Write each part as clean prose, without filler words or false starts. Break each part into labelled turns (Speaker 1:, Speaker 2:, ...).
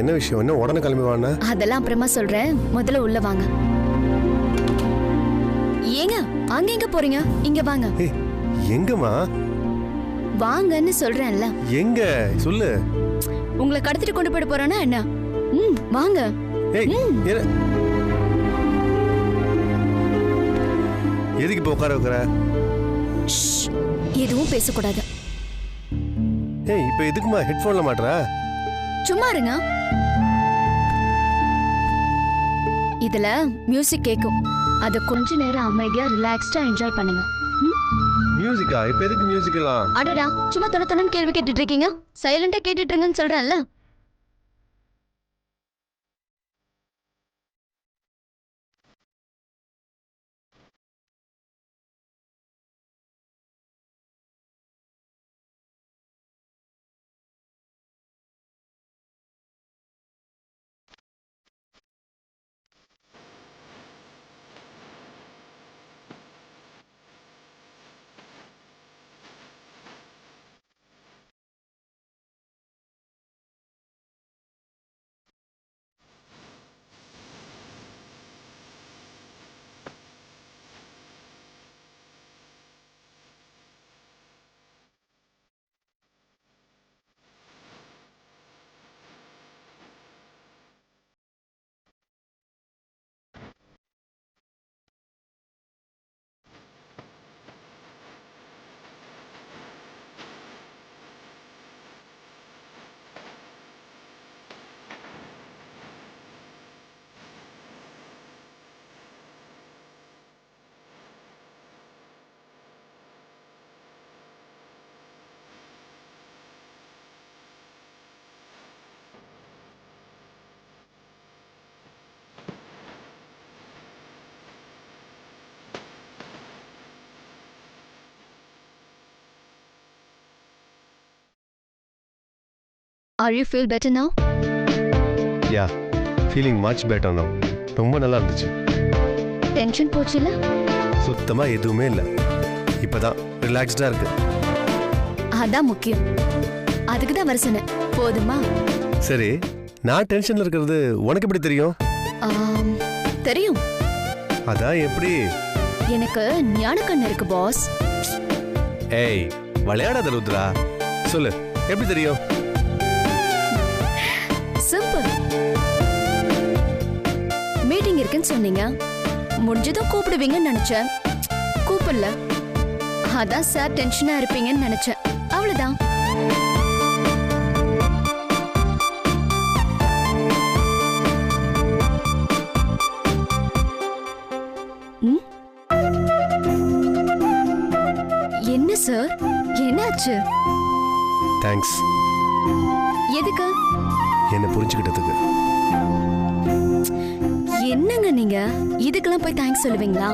Speaker 1: என்ன விஷயம்? என்ன உடனே கிளம்பி வாண்ணா?
Speaker 2: அதெல்லாம் அப்புறமா சொல்றேன், முதல்ல உள்ள வாங்க. ஏங்க அங்க எங்க போறீங்க? இங்க வாங்க.
Speaker 1: எங்கம்மா?
Speaker 2: வாங்கன்னு சொல்றேன்ல.
Speaker 1: எங்க சொல்லு.
Speaker 2: உங்களை கடத்திட்டு கொண்டு போய் போறானா என்ன? வாங்க.
Speaker 1: எதுக்கு இப்ப உட்கார வைக்கிற?
Speaker 2: எதுவும் பேசக்கூடாது.
Speaker 1: இப்ப எதுக்குமா ஹெட்போன்ல மாட்ற?
Speaker 2: சும்மா இருங்க. இதுல மியூசிக் கேக்கும். அத கொஞ்ச நேரம் அமைதியா ரிலாக்ஸ்டா என்ஜாய் பண்ணுங்க.
Speaker 1: மியூசிக்கா? இப்ப எதுக்கு மியூசிக் எல்லாம்?
Speaker 2: அடடா, சும்மா தொண கேள்வி கேட்டுட்டு இருக்கீங்க. சைலண்டா கேட்டுட்டு இருங்கன்னு சொல்றேன்ல. Are you feel better now?
Speaker 1: Yeah, feeling much better now. ரொம்ப நல்லா இருந்துச்சு.
Speaker 2: டென்ஷன் போச்சுல?
Speaker 1: சுத்தமா எதுவுமே இல்ல. இப்பதான் ரிலாக்ஸ்டா இருக்கு.
Speaker 2: அதான் முக்கியம். அதுக்கு தான் வர சொன்னேன். போதுமா?
Speaker 1: சரி, நான் டென்ஷன்ல இருக்கிறது உனக்கு எப்படி தெரியும்?
Speaker 2: தெரியும்.
Speaker 1: அதான் எப்படி?
Speaker 2: எனக்கு ஞானக்கண்ணு இருக்கு பாஸ்.
Speaker 1: ஏய், விளையாடாத ருத்ரா. சொல்லு, எப்படி தெரியும்?
Speaker 2: சிம்பிள். மீட்டிங் இருக்குன்னு சொன்னீங்க. முடிஞ்சதும் கூப்பிடுவீங்கன்னு நினைச்சேன். கூப்பிடல. அதான் சார் டென்ஷனா இருப்பீங்கன்னு நினைச்சேன். அவ்வளவுதான். என்ன சார், என்னாச்சு?
Speaker 1: தேங்க்ஸ்.
Speaker 2: எதுக்கு?
Speaker 1: என்ன புரிஞ்சுக்கிட்டதுக்கு.
Speaker 2: என்னங்க நீங்க இதுக்கெல்லாம் போய் தேங்க்ஸ் சொல்லுவீங்களா?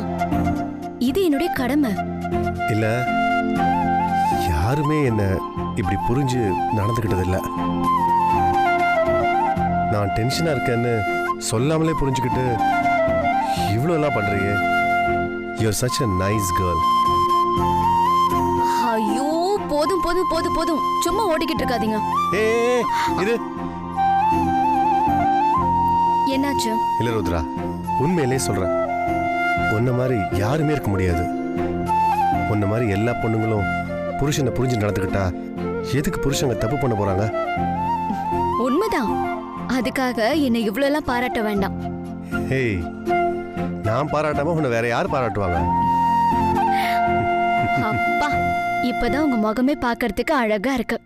Speaker 2: இது என்னுடைய கடமை.
Speaker 1: இல்ல, யாருமே என்ன இப்படி புரிஞ்சு நடந்துக்கிட்டது இல்ல. நான் டென்ஷனா இருக்கேன்னு சொல்லாமலே புரிஞ்சுக்கிட்டு இவ்வளவு எல்லாம் பண்றீங்க. You're such a nice girl.
Speaker 2: ஐயோ, போதும் போதும் போதும் போதும். சும்மா ஓடிக்கிட்டு இருக்காதீங்க.
Speaker 1: இது
Speaker 2: என்னாச்சு?
Speaker 1: இல்ல ருத்ரா, உண்மையிலே சொல்றேன். உன்ன மாதிரி யாருமே இருக்க முடியாது. உன்ன மாதிரி எல்லா பொண்ணுங்களும் புருஷனை புரிஞ்சு நடந்துக்கிட்டா எதுக்கு புருஷங்க தப்பு பண்ண போறாங்க?
Speaker 2: உண்மைதான். அதுக்காக என்னை இவ்வளவு எல்லாம் பாராட்ட வேண்டாம்.
Speaker 1: ஏய், நான் பாராட்டாம உன்னை வேற யார் பாராட்டுவாங்க?
Speaker 2: அப்பா, இப்பதான் உங்க முகமே பார்க்கிறதுக்கு அழகா இருக்கு.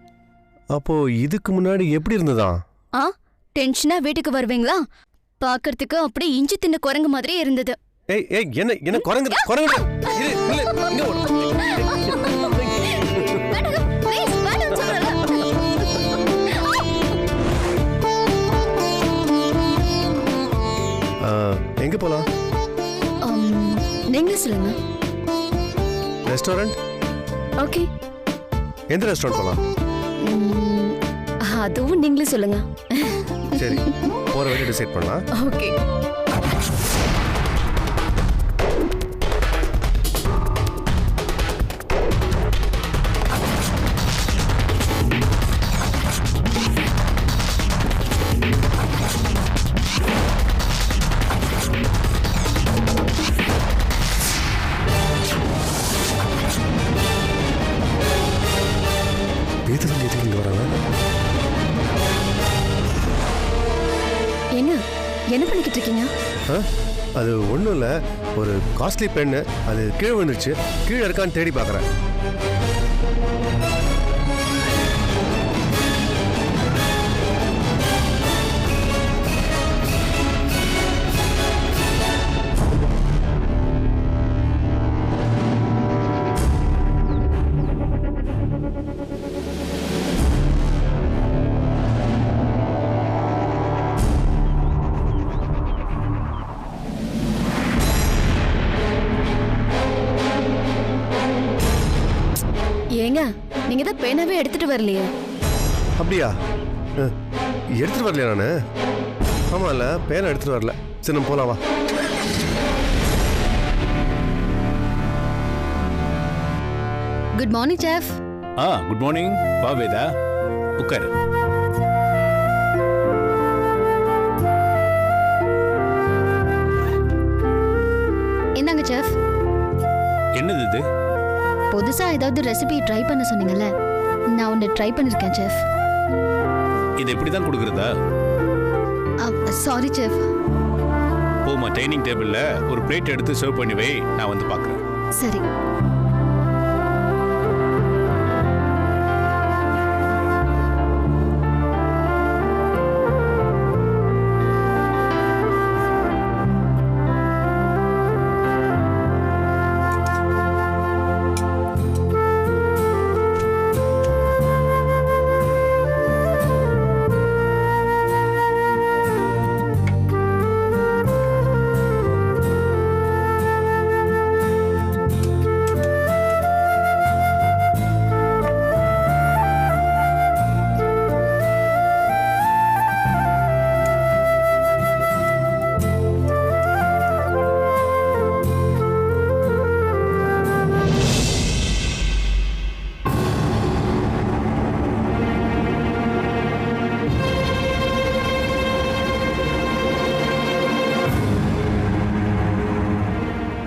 Speaker 1: அப்போ இதுக்கு முன்னாடி எப்படி இருந்ததா?
Speaker 2: டென்ஷனா வீட்டுக்கு வருவீங்களா? பார்க்கிறதுக்கு அப்படி இஞ்சி தின்ன குரங்கு மாதிரி இருந்தது.
Speaker 1: ஏய் ஏய், என்ன குரங்கு குரங்கு? இரு, இல்ல, இங்க ஓடு.
Speaker 2: ப்ளீஸ் வேண்டாம் சொல்றல.
Speaker 1: எங்க போலாம்?
Speaker 2: நீங்க சொல்லுங்க.
Speaker 1: ரெஸ்டாரண்ட்?
Speaker 2: ஓகே.
Speaker 1: எந்த ரெஸ்டாரண்ட் போலாம்?
Speaker 2: அதுவும் நீங்களே சொல்லுங்க.
Speaker 1: சரி, போற வழி டிசைட் பண்ணலாம்.
Speaker 2: ஓகே. என்ன பண்ணிக்கிட்டு இருக்கீங்க?
Speaker 1: அது ஒன்றும் இல்லை, ஒரு காஸ்ட்லி பெண்ணு அது கீழே விழுந்துருச்சு. கீழே இருக்கான்னு தேடி பார்க்குறேன்.
Speaker 2: ஏங்க, நீங்க தான் பேனாவே எடுத்துட்டு வரலையே?
Speaker 1: அப்படியா? எடுத்துட்டு வரலையா நானு? ஆமா இல்ல, பேனை எடுத்துட்டு வரல. சரி நம்ம போலாம் வா.
Speaker 2: Good morning chef.
Speaker 3: Good morning. வா வேதா, உட்காரு.
Speaker 2: என்னங்க செஃப்?
Speaker 3: என்னது இது?
Speaker 2: புதுசா ஏதாவது ரெசிபி ட்ரை பண்ண சொன்னீங்கல்ல, நான் ஒன்னு ட்ரை பண்ணிருக்கேன் செஃப்.
Speaker 3: இது எப்படி தான் கொடுக்கறதா?
Speaker 2: Sorry chef.
Speaker 3: போமா, டைனிங் டேபிள்ல ஒரு பிளேட் எடுத்து சர்வ் பண்ணி வை, நான் வந்து பார்க்கறேன்.
Speaker 2: சரி.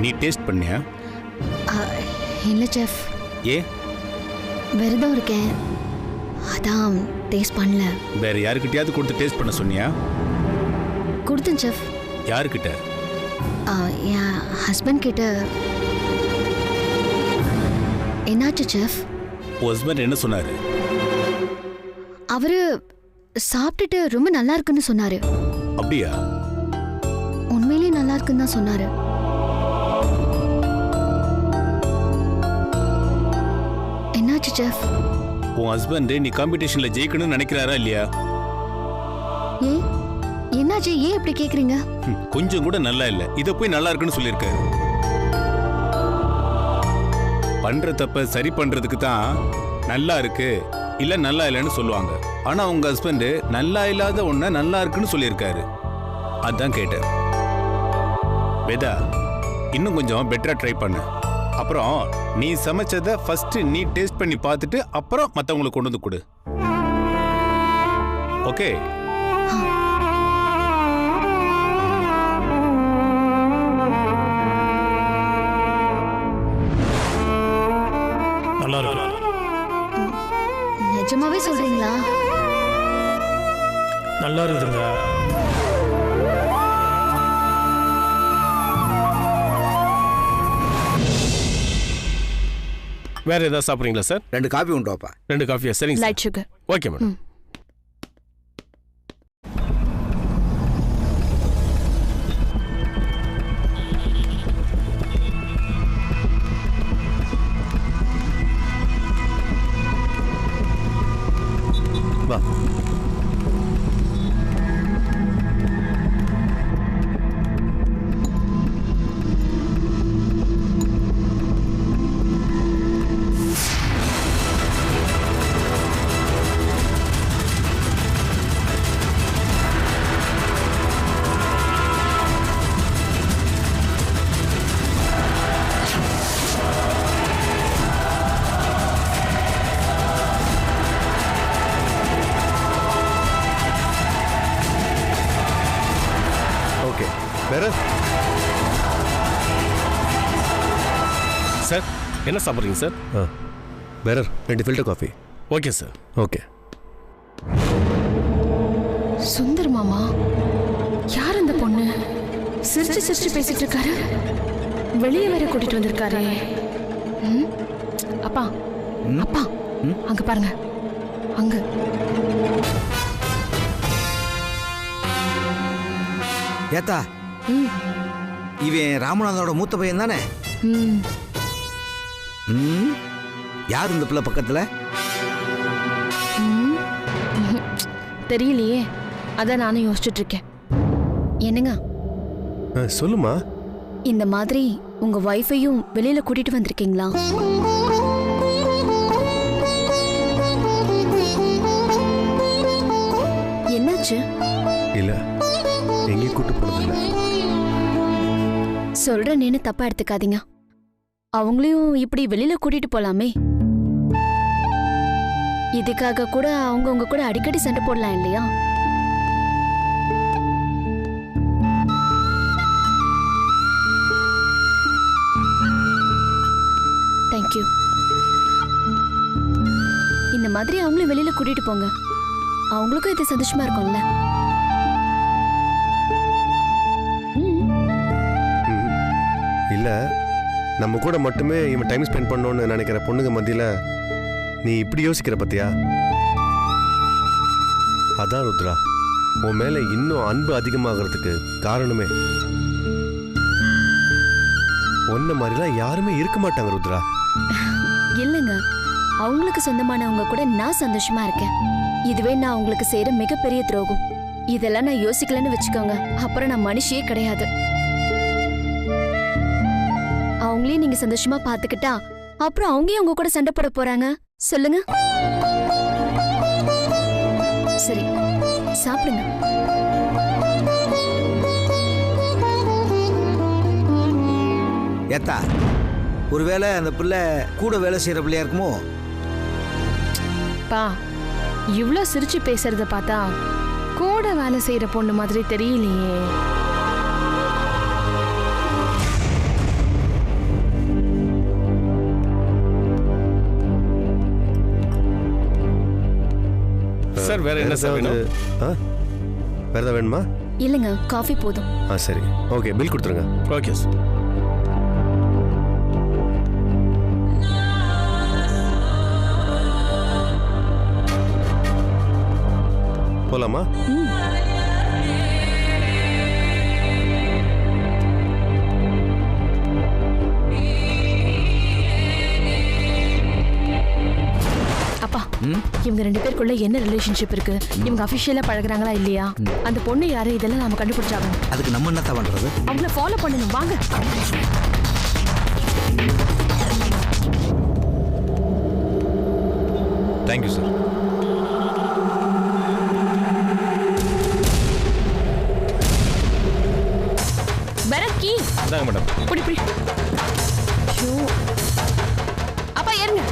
Speaker 3: நீ டேஸ்ட் பண்ணியா?
Speaker 2: இல்ல செஃப்.
Speaker 3: ஏ?
Speaker 2: விரதம் இருக்கேன், அதான் டேஸ்ட் பண்ணல.
Speaker 3: வேற யாருக்கிட்டயாவது கொடுத்து டேஸ்ட் பண்ண சொன்னியா?
Speaker 2: கொடுத்தேன் செஃப்.
Speaker 3: யாருக்கிட்ட?
Speaker 2: என் ஹஸ்பண்ட் கிட்ட. என்னாச்சு செஃப்?
Speaker 3: உன் ஹஸ்பண்ட் என்ன சொன்னாரு?
Speaker 2: அவரு சாப்பிட்டுட்டு ரொம்ப நல்லா இருக்குன்னு சொன்னாரு.
Speaker 3: அப்படியா?
Speaker 2: உண்மையிலேயே நல்லா இருக்குன்னு தான் சொன்னாரு. என்னாச்சு செஃப்?
Speaker 3: உன் ஹஸ்பண்ட் நீ காம்படிஷன்ல ஜெயிக்கணும்னு நினைக்கிறாரா இல்லையா?
Speaker 2: ஏன் என்னாச்சு? ஏன் இப்படி கேக்குறீங்க?
Speaker 3: கொஞ்சம் கூட நல்லா இல்ல, இத போய் நல்லா இருக்குன்னு சொல்லியிருக்காரு. பண்ற தப்ப சரி பண்றதுக்கு தான் நல்லா இருக்கு இல்ல நல்லா இல்லைன்னு சொல்லுவாங்க. ஆனா உங்க ஹஸ்பண்ட் நல்லா இல்லாத ஒண்ண நல்லா இருக்குன்னு சொல்லியிருக்காரு. அதான் கேட்டேன். வேதா, இன்னும் கொஞ்சம் பெட்டரா ட்ரை பண்ணு. அப்புறம் நீ சமைச்சதை ஃபர்ஸ்ட் நீ டேஸ்ட் பண்ணி பார்த்துட்டு அப்புறம் மற்றவங்களுக்கு கொண்டு வந்து கொடு. ஓகே?
Speaker 4: நல்லா இருக்கு.
Speaker 2: நிஜமாவே சொல்றீங்களா?
Speaker 4: நல்லா இருக்குதுங்க.
Speaker 5: வேற ஏதாவது சாப்பிட்றீங்களா சார்?
Speaker 6: 2 காஃபி உண்டு வாப்பா.
Speaker 5: 2 காஃபியா? சரிங்க.
Speaker 2: Light sugar.
Speaker 5: Okay madam.
Speaker 1: வா. வேற
Speaker 5: சார் என்ன சாப்பிட்றீங்க சார்?
Speaker 1: வேற 2 filter coffee.
Speaker 5: Okay sir.
Speaker 1: Okay.
Speaker 2: Sundar மாமா, யார் அந்த
Speaker 4: சிரிச்சு சிரிச்சு பேசிட்டு இருக்காரு. வெளியே வேற கூட்டிட்டு வந்திருக்காரு. அப்பா அப்பா அங்க பாருங்க, அங்க.
Speaker 6: ஏத்தா, இவன் ராமநாதனோட மூத்த பையன் தானே? யார் இந்த பிள்ளை பக்கத்துல?
Speaker 4: தெரியலையே, அதான் நானும் யோசிச்சுட்டு இருக்கேன்.
Speaker 2: என்னங்க
Speaker 1: சொல்லுமா.
Speaker 2: இந்த மாதிரி உங்க வைஃபையும் வெளியில கூட்டிட்டு வந்திருக்கீங்களா? என்னாச்சு?
Speaker 1: இல்ல, எங்கேயும் கூட்டு போனதில்ல.
Speaker 2: சொல்றேன்னு தப்பா எடுத்துக்காதீங்க. அவங்களையும் இப்படி வெளியில கூட்டிட்டு போலாமே. இதுக்காக கூட அவங்க உங்க கூட அடிக்கடி சண்டை போடலாம் இல்லையா? தேங்க்யூ. இந்த மாதிரி அவங்களையும் வெளியில கூட்டிட்டு போங்க. அவங்களுக்கும் இது சந்தோஷமா இருக்கும்ல.
Speaker 1: இல்ல, நம்ம கூட மட்டுமே இவன் டைம் ஸ்பெண்ட் பண்ணணும்னு நினைக்கிற பொண்ணுங்க மத்தியில நீ இப்படி யோசிக்கிற பத்தியா? அதான் ருத்ரா, உன் மேல இன்னும் அன்பு அதிகமாகிறதுக்கு காரணமே. ஒன்ன மாதிரிலாம் யாருமே இருக்க மாட்டாங்க ருத்ரா.
Speaker 2: இல்லைங்க, அவங்களுக்கு சொந்தமானவங்க கூட நான் சந்தோஷமா இருக்கேன். இதுவே நான் அவங்களுக்கு செய்யற மிகப்பெரிய துரோகம். இதெல்லாம் நான் யோசிக்கலன்னு வச்சுக்கோங்க, அப்புறம் நான் மனுஷியே கிடையாது. அவங்களையும் நீங்க சந்தோஷமா பாத்துக்கிட்டா அப்புறம் அவங்க உங்க கூட சண்டை போட போறாங்க சொல்லுங்க. சரி, சாப்பிடுங்க.
Speaker 6: ஏத்தா, ஒருவேளை அந்த பிள்ளை கூட வேலை செய்யற பிள்ளையா இருக்குமோ?
Speaker 4: பா, இவ்ளோ சிரிச்சு பேசுறத பார்த்தா கூட வேலை செய்யற பொண்ணு மாதிரி தெரியலையே.
Speaker 5: சார் வேற என்ன சார் வேணும்?
Speaker 1: வேற ஏதாவது வேணுமா?
Speaker 2: இல்லைங்க, காஃபி போதும்.
Speaker 1: சரி, ஓகே, பில் கொடுத்துருங்க.
Speaker 5: Okay sir.
Speaker 1: போலாமா?
Speaker 4: அப்பா, இவங்க ரெண்டு பேருக்குள்ள என்ன ரிலேஷன்ஷிப் இருக்கு? இவங்க அபிஷியலா பழகுறாங்களா இல்லையா? அந்த பொண்ணு யாரு? இதெல்லாம் நாம கண்டுபிடிச்சாகணும்.
Speaker 6: அதுக்கு நம்ம என்னத்த பண்றது?
Speaker 4: அவங்கள ஃபாலோ பண்ணணும். வாங்க.
Speaker 3: Thank you sir.
Speaker 4: பரக்கி,
Speaker 5: இந்தாங்க மேடம்.
Speaker 4: புடி புடி. ஐயோ, அப்பா ஏறுங்க.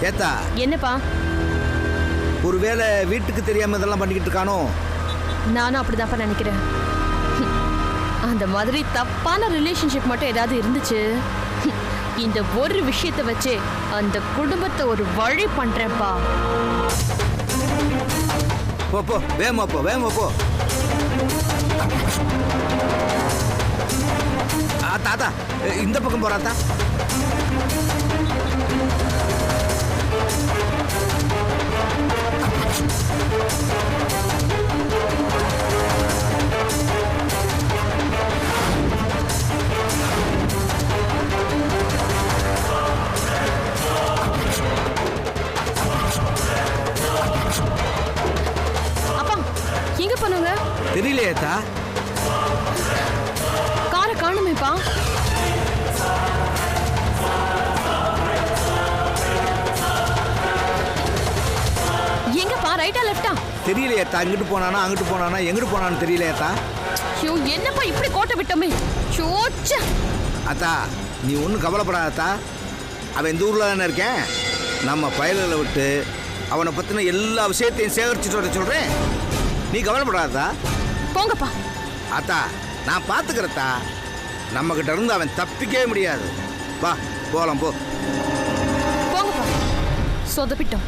Speaker 6: ஏத்தா,
Speaker 4: என்னப்பா?
Speaker 6: ஒருவேளை வீட்டுக்கு தெரியாம இதெல்லாம் பண்ணிக்கிட்டு இருக்கானோ?
Speaker 4: நானும் அப்படிதான்ப்பா நினைக்கிறேன். அந்த மாதிரி தப்பான ரிலேஷன்ஷிப் மட்டும் ஏதாவது இருந்துச்சு, இந்த ஒரு விஷயத்தை வச்சு அந்த குடும்பத்தை ஒரு வழி பண்றேன்ப்பா.
Speaker 6: போ போ, வேகமா போ, வேகமா போ. தாத்தா, இந்த பக்கம் போறாத்தா.
Speaker 4: அப்பா, எங்க போனாங்க?
Speaker 6: தெரியலையேத்தா.
Speaker 4: காரை காணுமேப்பா. எங்கப்பா? ரைட்டா லெஃப்டா?
Speaker 6: தெரியலையேத்தா. இங்கிட்டு போனானா அங்கிட்டு போனானா எங்கிட்டு போனான்னு தெரியலையேத்தா.
Speaker 4: ஐயோ, என்னப்பா இப்படி கோட்டை விட்டோமே. சோச்ச.
Speaker 6: அத்தா நீ ஒன்றும் கவலைப்படாதா. அவன் இந்த ஊரில் தானே இருக்கேன். நம்ம பயல்களை விட்டு அவனை பற்றின எல்லா விஷயத்தையும் சேகரிச்சுட்டு வர சொல்கிறேன். நீ கவலைப்படாதா.
Speaker 4: போங்கப்பா.
Speaker 6: அத்தா நான் பார்த்துக்கிறத்தா. நம்மக்கிட்ட இருந்து அவன் தப்பிக்கவே முடியாது. வா போகலாம், போ.
Speaker 4: போங்கப்பா. சொதப்பிட்டோம்.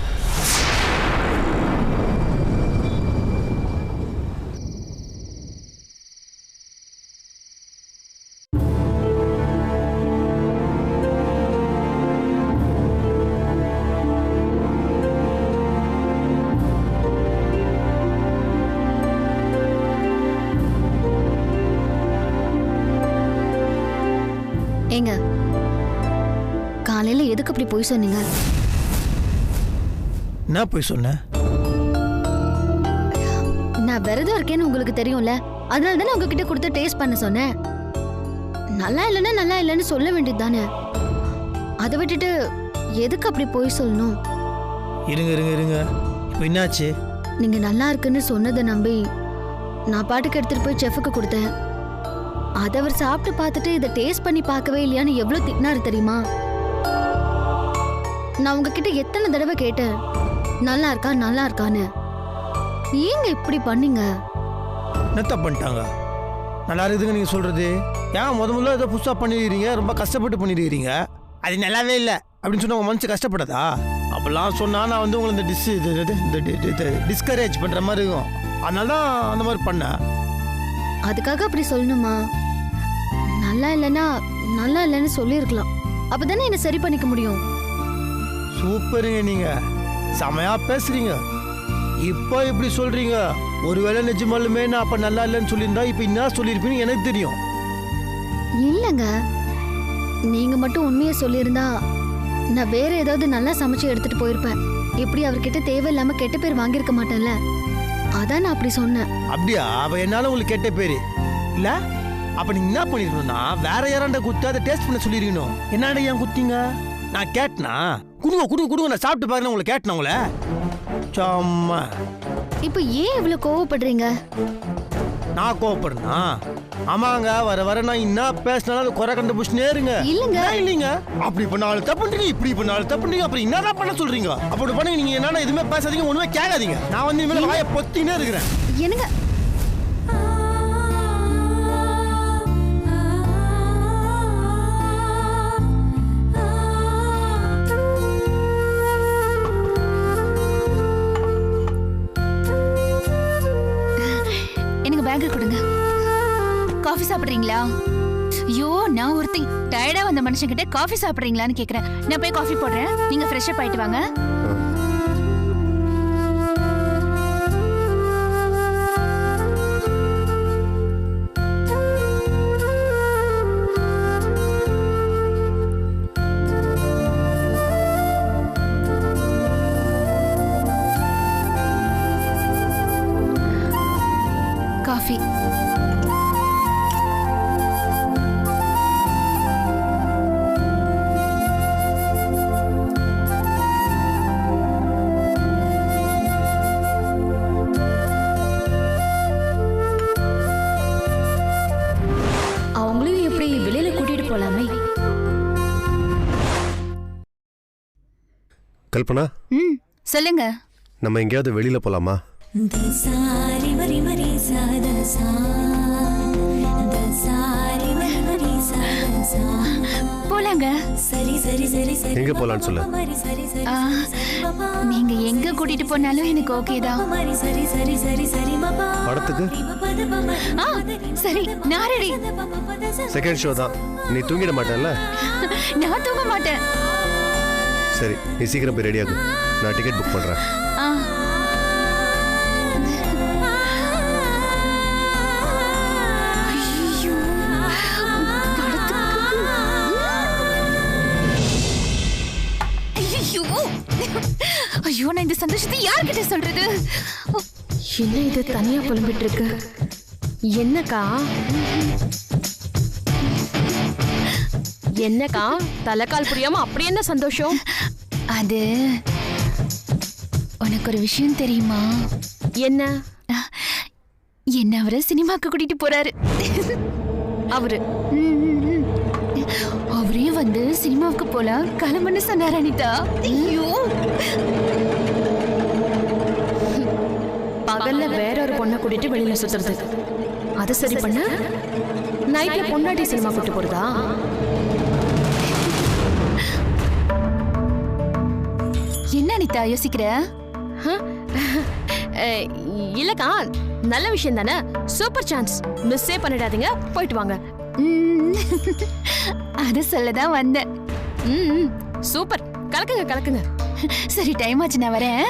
Speaker 2: ஏங்க, காலையில எதுக்கு அப்படி போய் சொன்னீங்க?
Speaker 7: என்ன போய் சொன்ன?
Speaker 2: நான் விரதம் இருக்கேன்னு உங்களுக்கு தெரியும்ல, அதனால தானே உங்ககிட்ட கொடுத்து டேஸ்ட் பண்ண சொன்னேன். நல்லா இல்லைன்னு சொல்ல வேண்டியது தானே. அதை விட்டுட்டு எதுக்கு அப்படி போய் சொல்லணும்?
Speaker 7: இருங்க இப்போ என்னாச்சு?
Speaker 2: நீங்க நல்லா இருக்குன்னு சொன்னதை நம்பி நான் பாட்டுக்கு எடுத்துட்டு போய் செஃப்புக்கு கொடுத்தேன். அதை அவர் சாப்பிட்டு பார்த்துட்டு இதை டேஸ்ட் பண்ணி பார்க்கவே இல்லையான்னு எவ்வளவு திட்டினாரு தெரியுமா? நான் உங்ககிட்ட எத்தனை தடவை கேட்டேன், நல்லா இருக்கான்னு. ஏங்க இப்படி பண்ணீங்க?
Speaker 7: என்னத்த பண்ணிட்டாங்க? நல்லா இருக்குதுங்க நீங்கள் சொல்கிறது. ஏன் முதல்ல ஏதோ புதுசாக பண்ணிடுறீங்க, ரொம்ப கஷ்டப்பட்டு பண்ணிடுறீங்க. அது நல்லாவே இல்லை அப்படின்னு சொன்னால் உங்கள் மனசு கஷ்டப்படாதா? அப்போல்லாம் சொன்னால் நான் வந்து உங்களை இந்த டிஸ்கரேஜ் பண்ணுற மாதிரி இருக்கும். அதனால தான் அந்த மாதிரி பண்ணேன்.
Speaker 2: அதுக்காக அப்படி சொல்லணுமா? நல்லா இல்லைன்னு சொல்லியிருக்கலாம். அப்பதானே என்ன சரி பண்ணிக்க முடியும்.
Speaker 7: சூப்பருங்க, நீங்கள் செமையாக பேசுகிறீங்க. இப்போ இப்படி சொல்கிறீங்க. ஒருவேளை நிஜமாலுமே நான் அப்போ நல்லா இல்லைன்னு சொல்லியிருந்தா இப்போ என்ன சொல்லியிருப்பீங்க எனக்கு தெரியும்.
Speaker 2: இல்லைங்க, நீங்க மட்டும் உண்மையை சொல்லியிருந்தா நான் வேற ஏதாவது நல்லா சமைச்சு எடுத்துட்டு போயிருப்பேன். இப்படி அவர்கிட்ட தேவையில்லாம கெட்ட பேர் வாங்கியிருக்க மாட்டேன்ல, அதான் நான் அப்படி சொன்னேன்.
Speaker 7: அப்படியா? அவ என்னால உங்களுக்கு கெட்ட பேரு இல்ல? அப்ப நீங்க என்ன பண்ணிருக்கணும்னா வேற யாராண்ட குத்து அதை டேஸ்ட் பண்ண சொல்லிருக்கணும். என்னடா ஏன் குத்திங்க? நான் கேட்டனா? குடுங்க நான் சாப்பிட்டு பாருங்க. உங்களை கேட்டனா? உங்களை சும்மா.
Speaker 2: இப்ப ஏன் இவ்வளவு கோவப்படுறீங்க?
Speaker 7: நான் கோவப்படுறேனா? ஆமாங்க, வர நான் என்ன பேசினாலும் அது குறை கண்டுபிடிச்சுனே இருங்க. இல்லைங்க அப்படி பண்ணாலும் தப்புன்றீங்க, இப்படி பண்ணாலும் தப்புன்றீங்க. அப்புறம் என்னதான் பண்ண சொல்றீங்க? அப்படி பண்ணி நீங்க என்னன்னா எதுவுமே பேசாதீங்க, ஒண்ணுமே கேட்காதீங்க. நான் வந்து இனிமேல் வாயை பொத்தினே இருக்கிறேன்.
Speaker 2: என்னங்க
Speaker 8: எனக்கு பேக் கொடுங்க. காஃபி சாப்பிடுறீங்களா? ஐயோ, நான் ஒருத்தி டயர்டா வந்த மனுஷங்கிட்ட காஃபி சாப்பிடுறீங்களான்னு கேக்குறேன். நான் போய் காஃபி போடுறேன், நீங்க ஃப்ரெஷ் அப் ஆயிட்டு வாங்க. காஃபி.
Speaker 2: அவங்களையும் எப்படி வெளியில கூட்டிட்டு போலாமே?
Speaker 1: கல்பனா,
Speaker 8: சொல்லுங்க.
Speaker 1: நம்ம எங்கேயாவது வெளியில போலாமா?
Speaker 8: போலாங்க.
Speaker 1: எங்க போலான்னு சொல்லு.
Speaker 8: நீங்க எங்க கூட்டிட்டு போனாலும் எனக்கு ஓகே தான்.
Speaker 1: படத்துக்கு?
Speaker 8: சரி, நான் ரெடி.
Speaker 1: செகண்ட் ஷோ தான். நீ தூங்கிட மாட்டேல்ல?
Speaker 8: நான் தூங்க மாட்டேன்.
Speaker 1: சரி, நீ சீக்கிரம் போய் ரெடி ஆகு. நான் டிக்கெட் புக் பண்றேன்.
Speaker 8: ஐயோ, நான் இந்த சந்தோஷத்தை யார்கிட்ட சொல்றது?
Speaker 4: என்ன இது தனியா புலம்பிட்டு இருக்கு? என்னக்கா தலைக்கால் புரியாம அப்படி என்ன சந்தோஷம்?
Speaker 8: அது உனக்கு ஒரு விஷயம் தெரியுமா?
Speaker 4: என்ன?
Speaker 8: என்ன அவரை சினிமாக்கு கூட்டிட்டு போறாரு.
Speaker 4: அவரு.
Speaker 8: அவரே வந்து சினிமாவுக்கு போலாம் கிளம்புன்னு சொன்னார் அனிதா. ஐயோ,
Speaker 4: பகல்ல வேற ஒரு பொண்ணை கூட்டிட்டு வெளியில சுத்துறது, அது சரி பண்ண நைட்ல பொண்டாட்டி சினிமா கூட்டு போறதா?
Speaker 8: என்ன அனிதா யோசிக்கிற?
Speaker 4: இல்லக்கா, நல்ல விஷயம் தானே, சூப்பர் சான்ஸ், மிஸ்ஸே பண்ணிடாதீங்க, போயிட்டு வாங்க.
Speaker 8: அது சொல்லதான் வந்தேன்.
Speaker 4: சூப்பர், கலக்குங்க கலக்குங்க.
Speaker 8: சரி, டைம் ஆச்சு, நான் வரேன்.